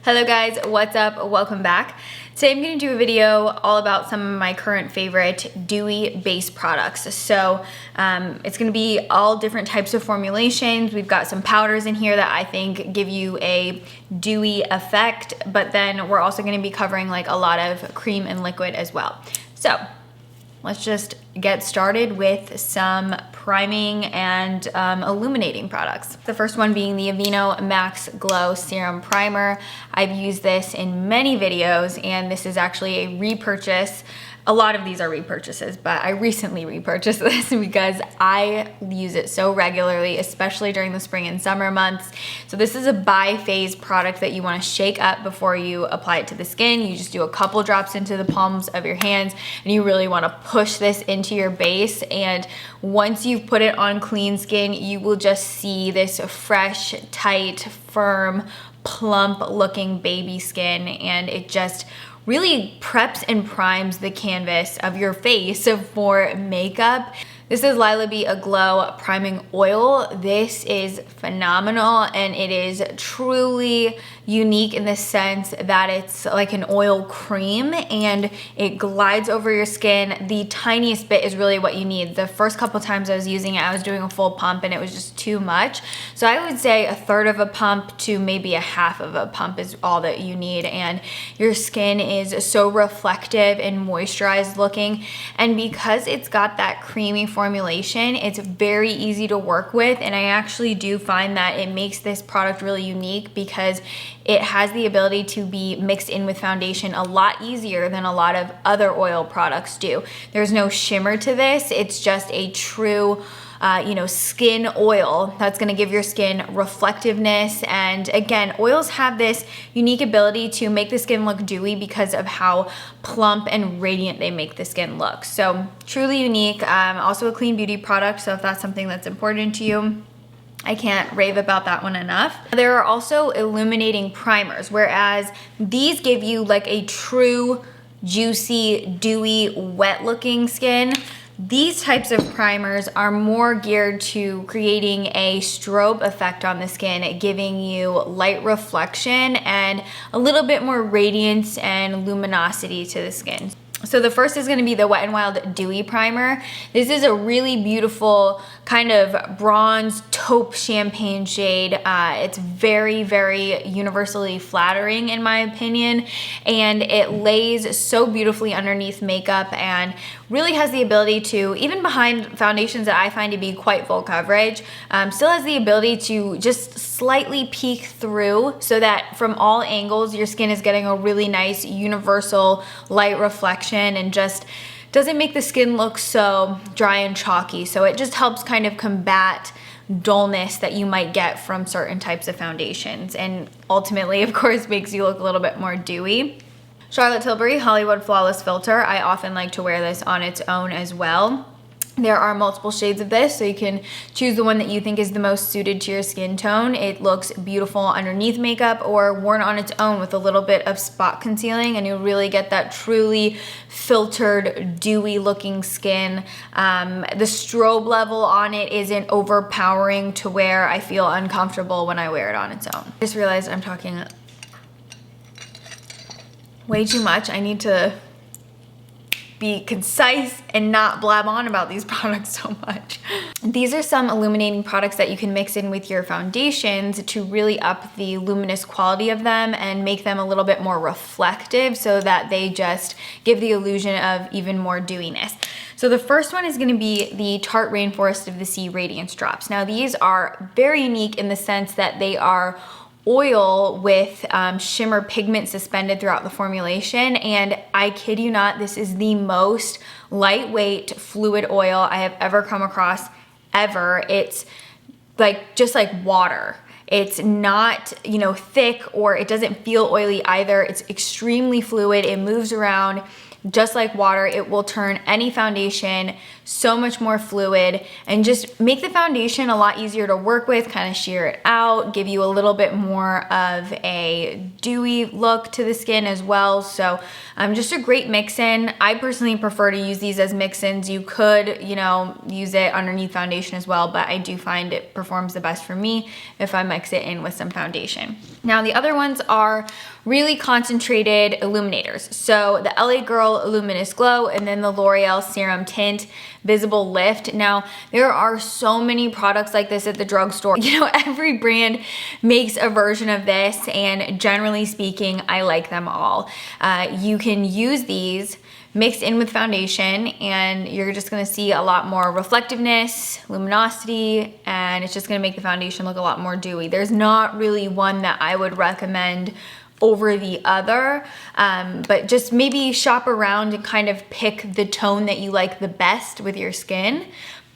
Hello guys, what's up? Welcome back. Today I'm going to do a video all about some of my current favorite Dewy base products. So it's going to be all different types of formulations. We've got some powders in here that I think give you a dewy effect, but then we're also going to be covering like a lot of cream and liquid as well. So let's just get started with some priming and illuminating products. The first one being the Aveeno Max Glow Serum Primer. I've used this in many videos, and this is actually a repurchase. A lot of these are repurchases, but I recently repurchased this because I use it so regularly, especially during the spring and summer months. So this is a bi-phase product that you want to shake up before you apply it to the skin. You just do a couple drops into the palms of your hands, and you really want to push this into your base. And once you've put it on clean skin, you will just see this fresh, tight, firm, plump looking baby skin, and it just really preps and primes the canvas of your face for makeup. This is Lila Bee Aglow Priming Oil. This is phenomenal, and it is truly unique in the sense that it's like an oil cream and it glides over your skin. The tiniest bit is really what you need. The first couple times I was using it, I was doing a full pump and it was just too much. So I would say 1/3 of a pump to maybe 1/2 of a pump is all that you need, and your skin is so reflective and moisturized looking. And because it's got that creamy formulation, it's very easy to work with, and I actually do find that it makes this product really unique because it has the ability to be mixed in with foundation a lot easier than a lot of other oil products do. There's no shimmer to this. It's just a true skin oil that's going to give your skin reflectiveness. And again, oils have this unique ability to make the skin look dewy because of how plump and radiant they make the skin look. So truly unique. Also a clean beauty product, so if that's something that's important to you, I can't rave about that one enough. There are also illuminating primers, whereas these give you like a true juicy, dewy, wet looking skin. These types of primers are more geared to creating a strobe effect on the skin, giving you light reflection and a little bit more radiance and luminosity to the skin. So the first is going to be the Wet n Wild Dewy Primer. This is a really beautiful kind of bronze taupe champagne shade. It's very, very universally flattering in my opinion, and it lays so beautifully underneath makeup and really has the ability to, even behind foundations that I find to be quite full coverage, still has the ability to just slightly peek through so that from all angles your skin is getting a really nice universal light reflection and just doesn't make the skin look so dry and chalky. So it just helps kind of combat dullness that you might get from certain types of foundations, and ultimately of course makes you look a little bit more dewy. Charlotte Tilbury Hollywood Flawless Filter. I often like to wear this on its own as well. There are multiple shades of this, so you can choose the one that you think is the most suited to your skin tone. It looks beautiful underneath makeup or worn on its own with a little bit of spot concealing, and you really get that truly filtered, dewy looking skin. The strobe level on it isn't overpowering to where I feel uncomfortable when I wear it on its own. I just realized I'm talking way too much. I need to be concise and not blab on about these products so much. These are some illuminating products that you can mix in with your foundations to really up the luminous quality of them and make them a little bit more reflective so that they just give the illusion of even more dewiness. So the first one is going to be the Tarte Rainforest of the Sea Radiance Drops. Now these are very unique in the sense that they are oil with shimmer pigment suspended throughout the formulation, and I kid you not, this is the most lightweight fluid oil I have ever come across ever. It's like just like water. It's not, thick, or it doesn't feel oily either. It's extremely fluid. It moves around just like water. It will turn any foundation so much more fluid and just make the foundation a lot easier to work with, kind of sheer it out, give you a little bit more of a dewy look to the skin as well. So just a great mix-in. I personally prefer to use these as mix-ins. You could, use it underneath foundation as well, but I do find it performs the best for me if I'm mix it in with some foundation. Now the other ones are really concentrated illuminators. So the LA Girl Luminous Glow and then the L'Oreal Serum Tint Visible Lift. Now there are so many products like this at the drugstore. You know, every brand makes a version of this, and generally speaking, I like them all. You can use these mixed in with foundation and you're just gonna see a lot more reflectiveness, luminosity, and it's just gonna make the foundation look a lot more dewy. There's not really one that I would recommend over the other, but just maybe shop around and kind of pick the tone that you like the best with your skin.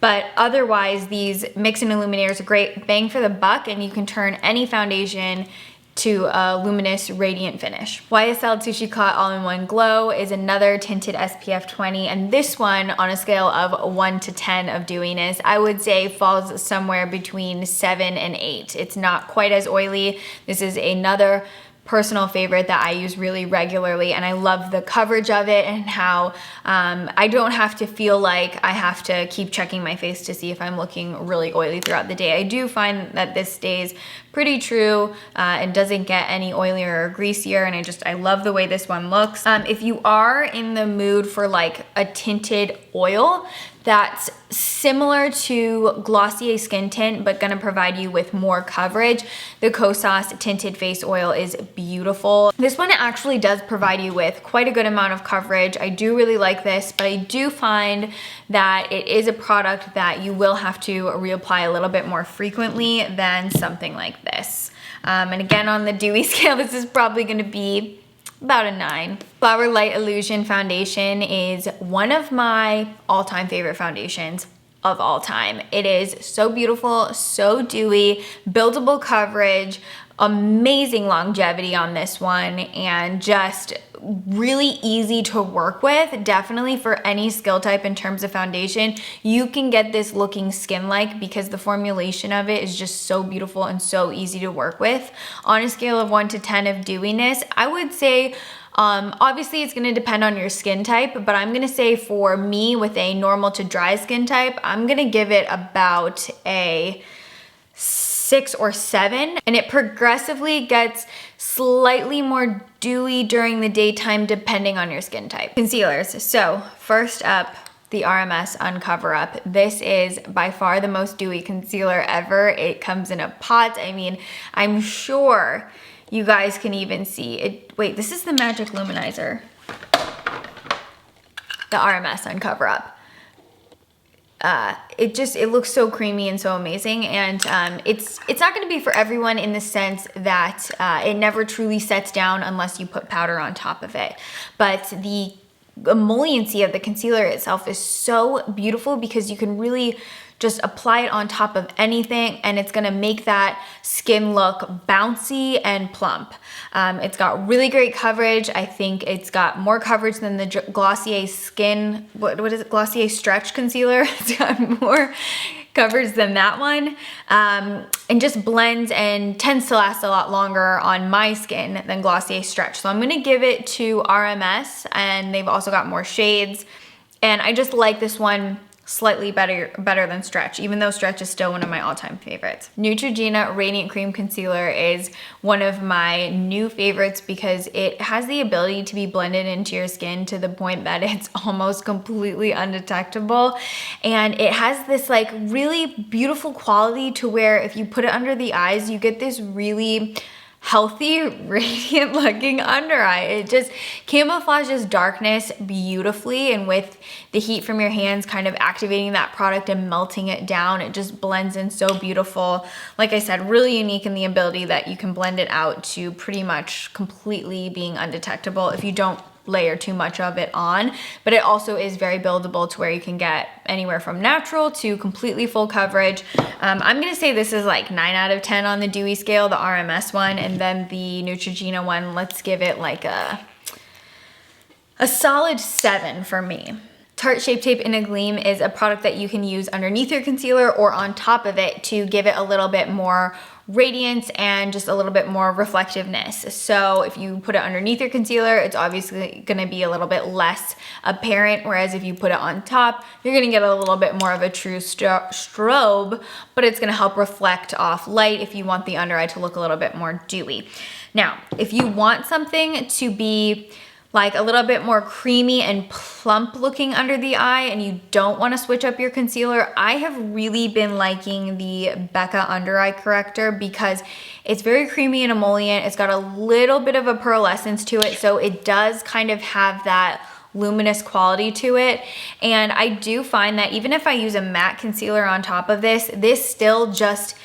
But otherwise, these mix and illuminators are great bang for the buck, and you can turn any foundation to a luminous, radiant finish. YSL Sushi Caught All-in-One Glow is another tinted SPF 20, and this one, on a scale of 1 to 10 of dewiness, I would say falls somewhere between 7 and 8. It's not quite as oily. This is another personal favorite that I use really regularly, and I love the coverage of it and how I don't have to feel like I have to keep checking my face to see if I'm looking really oily throughout the day. I do find that this stays pretty true and doesn't get any oilier or greasier, and I love the way this one looks. If you are in the mood for like a tinted oil that's similar to Glossier Skin Tint but gonna provide you with more coverage, the Kosas Tinted Face Oil is beautiful. This one actually does provide you with quite a good amount of coverage. I do really like this, but I do find that it is a product that you will have to reapply a little bit more frequently than something like this. And again, on the dewy scale, this is probably gonna be about a 9. Flower Light Illusion Foundation is one of my all-time favorite foundations of all time. It is so beautiful, so dewy, buildable coverage, amazing longevity on this one, and just really easy to work with. Definitely for any skill type in terms of foundation, you can get this looking skin-like because the formulation of it is just so beautiful and so easy to work with. On a scale of 1 to 10 of dewiness, I would say obviously it's gonna depend on your skin type, but I'm gonna say for me with a normal to dry skin type, I'm gonna give it about a 6 or 7, and it progressively gets slightly more dewy during the daytime depending on your skin type. Concealers. So first up, the RMS Uncover Up. This is by far the most dewy concealer ever. It comes in a pot. I mean, I'm sure you guys can even see it. Wait, this is the Magic Luminizer. The RMS Uncover Up. It looks so creamy and so amazing, and it's not going to be for everyone in the sense that it never truly sets down unless you put powder on top of it. But the emolliency of the concealer itself is so beautiful because you can really just apply it on top of anything and it's gonna make that skin look bouncy and plump. It's got really great coverage. I think it's got more coverage than the Glossier Skin, what is it, Glossier Stretch Concealer. It's got more coverage than that one, and just blends and tends to last a lot longer on my skin than Glossier Stretch. So I'm gonna give it to RMS, and they've also got more shades, and I just like this one slightly better than Stretch, even though Stretch is still one of my all-time favorites. Neutrogena Radiant Cream Concealer is one of my new favorites because it has the ability to be blended into your skin to the point that it's almost completely undetectable. And it has this like really beautiful quality to where if you put it under the eyes, you get this really healthy, radiant looking under eye. It just camouflages darkness beautifully, and with the heat from your hands kind of activating that product and melting it down, it just blends in so beautiful. Like I said, really unique in the ability that you can blend it out to pretty much completely being undetectable if you don't layer too much of it on, but it also is very buildable to where you can get anywhere from natural to completely full coverage. I'm gonna say this is like 9 out of 10 on the dewy scale, the RMS one, and then the Neutrogena one, let's give it like a solid 7 for me. Tarte Shape Tape in a Gleam is a product that you can use underneath your concealer or on top of it to give it a little bit more radiance and just a little bit more reflectiveness. So if you put it underneath your concealer, it's obviously gonna be a little bit less apparent, whereas if you put it on top, you're gonna get a little bit more of a true strobe, but it's gonna help reflect off light if you want the under eye to look a little bit more dewy. Now, if you want something to be like a little bit more creamy and plump looking under the eye and you don't want to switch up your concealer, I have really been liking the Becca under eye corrector because it's very creamy and emollient. It's got a little bit of a pearlescence to it, so it does kind of have that luminous quality to it. And I do find that even if I use a matte concealer on top of this, this still just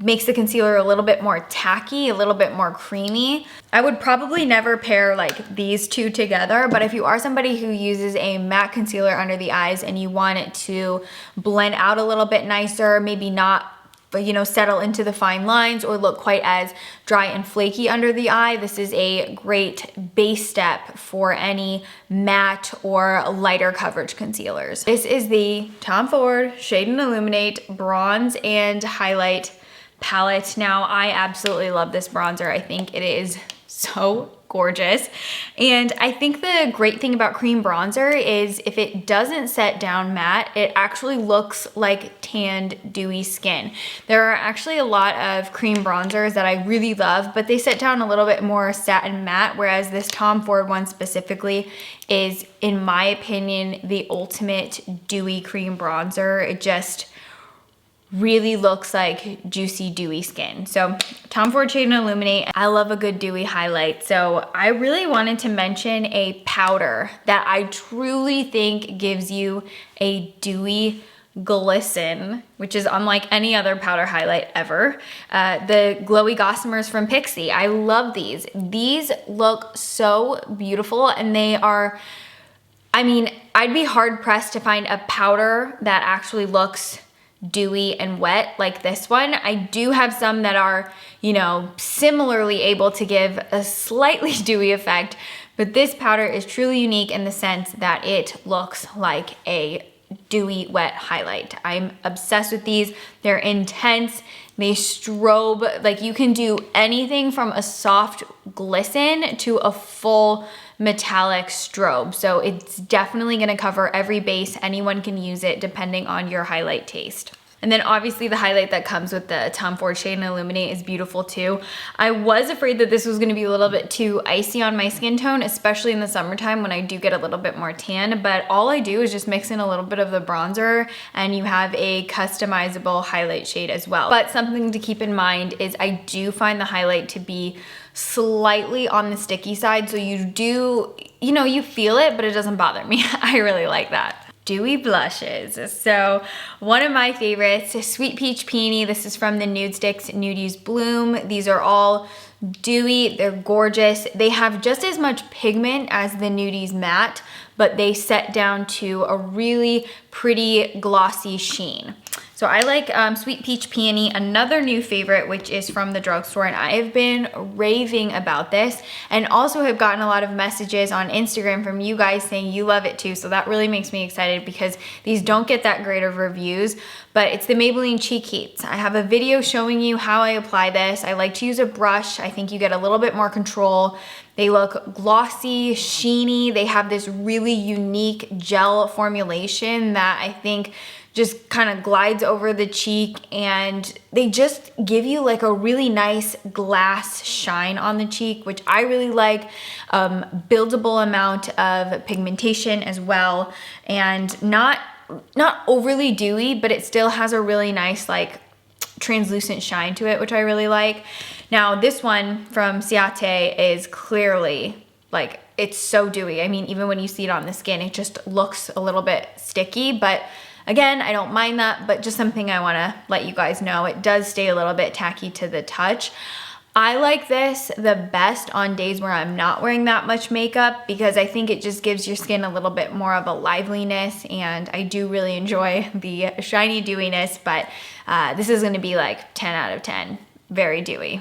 makes the concealer a little bit more tacky, a little bit more creamy. I would probably never pair like these two together, but if you are somebody who uses a matte concealer under the eyes and you want it to blend out a little bit nicer, maybe not, you know, settle into the fine lines or look quite as dry and flaky under the eye, this is a great base step for any matte or lighter coverage concealers. This is the Tom Ford Shade and Illuminate Bronze and Highlight palette. Now, I absolutely love this bronzer. I think it is so gorgeous. And I think the great thing about cream bronzer is if it doesn't set down matte, it actually looks like tanned, dewy skin. There are actually a lot of cream bronzers that I really love, but they set down a little bit more satin matte, whereas this Tom Ford one specifically is, in my opinion, the ultimate dewy cream bronzer. It just really looks like juicy, dewy skin. So Tom Ford Shade and Illuminate, I love a good dewy highlight. So I really wanted to mention a powder that I truly think gives you a dewy glisten, which is unlike any other powder highlight ever. The Glowy Gossamers from Pixi. I love these. These look so beautiful, and they are, I mean, I'd be hard pressed to find a powder that actually looks dewy and wet like this one. I do have some that are, you know, similarly able to give a slightly dewy effect, but this powder is truly unique in the sense that it looks like a dewy wet highlight. I'm obsessed with these. They're intense. They strobe, like you can do anything from a soft glisten to a full metallic strobe. So it's definitely gonna cover every base. Anyone can use it depending on your highlight taste. And then obviously the highlight that comes with the Tom Ford Shade and Illuminate is beautiful too. I was afraid that this was gonna be a little bit too icy on my skin tone, especially in the summertime when I do get a little bit more tan, but all I do is just mix in a little bit of the bronzer and you have a customizable highlight shade as well. But something to keep in mind is I do find the highlight to be slightly on the sticky side, so you do, you know, you feel it, but it doesn't bother me. I really like that. Dewy blushes. So one of my favorites, Sweet Peach Peony. This is from the Nude Sticks Nudies Bloom. These are all dewy, they're gorgeous. They have just as much pigment as the Nudies Matte, but they set down to a really pretty glossy sheen. So I like Sweet Peach Peony, another new favorite, which is from the drugstore, and I have been raving about this and also have gotten a lot of messages on Instagram from you guys saying you love it too, so that really makes me excited because these don't get that great of reviews, but it's the Maybelline Cheek Heats. I have a video showing you how I apply this. I like to use a brush. I think you get a little bit more control. They look glossy, sheeny. They have this really unique gel formulation that I think just kind of glides over the cheek, and they just give you like a really nice glass shine on the cheek, which I really like. Buildable amount of pigmentation as well, and not overly dewy, but it still has a really nice like translucent shine to it, which I really like. Now this one from Ciate is clearly like, it's so dewy. I mean, even when you see it on the skin, it just looks a little bit sticky, but again, I don't mind that, but just something I wanna let you guys know. It does stay a little bit tacky to the touch. I like this the best on days where I'm not wearing that much makeup because I think it just gives your skin a little bit more of a liveliness, and I do really enjoy the shiny dewiness, but this is gonna be like 10 out of 10, very dewy.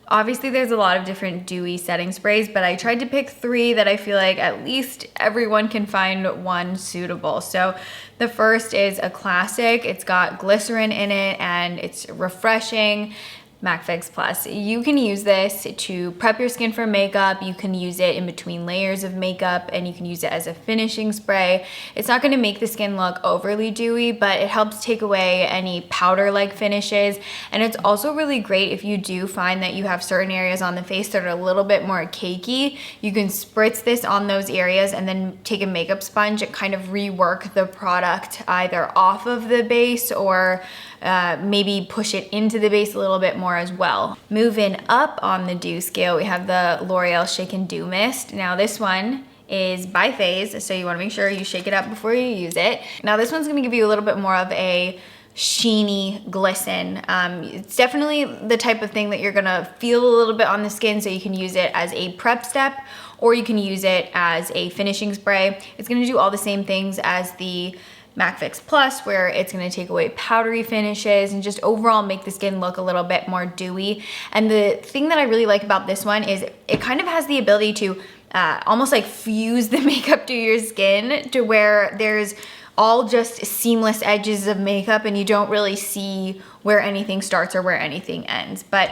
Obviously there's a lot of different dewy setting sprays, but I tried to pick 3 that I feel like at least everyone can find one suitable. So the first is a classic. It's got glycerin in it and it's refreshing. MAC Fix Plus. You can use this to prep your skin for makeup. You can use it in between layers of makeup, and you can use it as a finishing spray. It's not going to make the skin look overly dewy, but it helps take away any powder-like finishes. And it's also really great if you do find that you have certain areas on the face that are a little bit more cakey. You can spritz this on those areas and then take a makeup sponge and kind of rework the product either off of the base or maybe push it into the base a little bit more as well. Moving up on the dew scale, we have the L'Oreal Shake and Dew Mist. Now this one is by phase, so you wanna make sure you shake it up before you use it. Now this one's gonna give you a little bit more of a sheeny glisten. It's definitely the type of thing that you're gonna feel a little bit on the skin, so you can use it as a prep step or you can use it as a finishing spray. It's gonna do all the same things as the MAC Fix Plus, where it's gonna take away powdery finishes and just overall make the skin look a little bit more dewy. And the thing that I really like about this one is it kind of has the ability to almost like fuse the makeup to your skin to where there's all just seamless edges of makeup and you don't really see where anything starts or where anything ends. But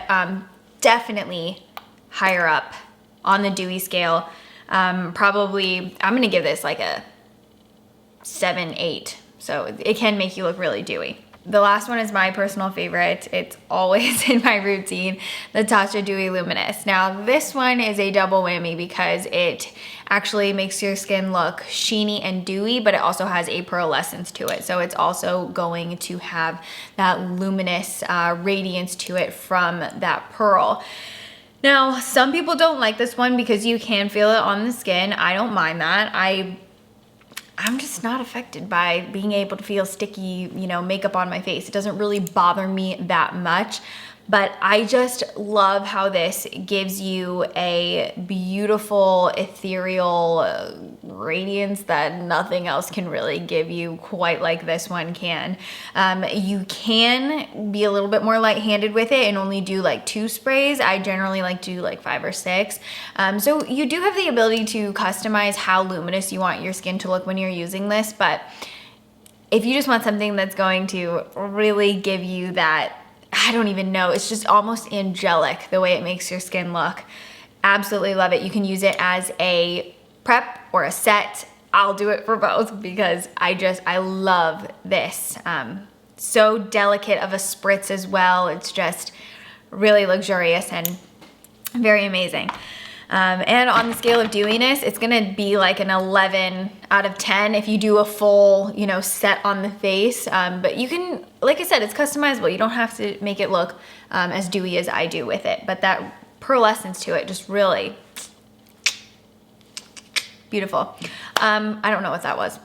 definitely higher up on the dewy scale. Probably, I'm gonna give this like a 7, 8. So it can make you look really dewy. The last one is my personal favorite. It's always in my routine, the Tatcha Dewy Luminous. Now this one is a double whammy because it actually makes your skin look sheeny and dewy, but it also has a pearlescence to it. So it's also going to have that luminous radiance to it from that pearl. Now, some people don't like this one because you can feel it on the skin. I don't mind that. I'm just not affected by being able to feel sticky, you know, makeup on my face. It doesn't really bother me that much, but I just love how this gives you a beautiful ethereal radiance that nothing else can really give you quite like this one can. You can be a little bit more light-handed with it and only do like 2 sprays. I generally like to do like 5 or 6. So you do have the ability to customize how luminous you want your skin to look when you're using this, but if you just want something that's going to really give you that, I don't even know, it's just almost angelic the way it makes your skin look. Absolutely love it. You can use it as a prep or a set. I'll do it for both because I love this. So delicate of a spritz as well. It's just really luxurious and very amazing. And on the scale of dewiness, it's gonna be like an 11 out of 10 if you do a full, you know, set on the face. But you can, like I said, it's customizable. You don't have to make it look as dewy as I do with it. But that pearlescence to it just really beautiful. I don't know what that was.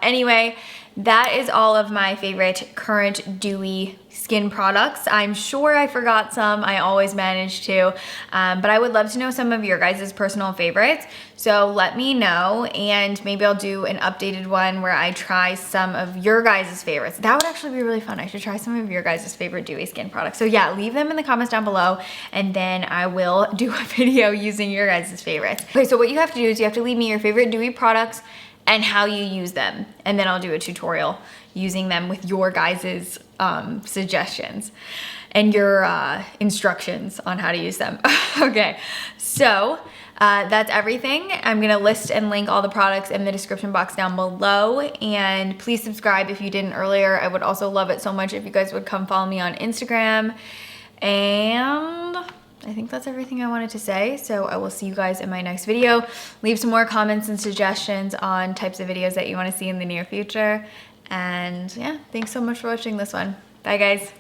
Anyway, that is all of my favorite current dewy skin products. I'm sure I forgot some. I always manage to, but I would love to know some of your guys' personal favorites. So let me know, and maybe I'll do an updated one where I try some of your guys' favorites. That would actually be really fun. I should try some of your guys' favorite dewy skin products. So yeah, leave them in the comments down below, and then I will do a video using your guys' favorites. Okay, so what you have to do is you have to leave me your favorite dewy products and how you use them, and then I'll do a tutorial using them with your guys' suggestions and your instructions on how to use them. Okay, so that's everything. I'm gonna list and link all the products in the description box down below, and please subscribe if you didn't earlier. I would also love it so much if you guys would come follow me on Instagram, and I think that's everything I wanted to say. So I will see you guys in my next video. Leave some more comments and suggestions on types of videos that you want to see in the near future. And yeah, thanks so much for watching this one. Bye guys.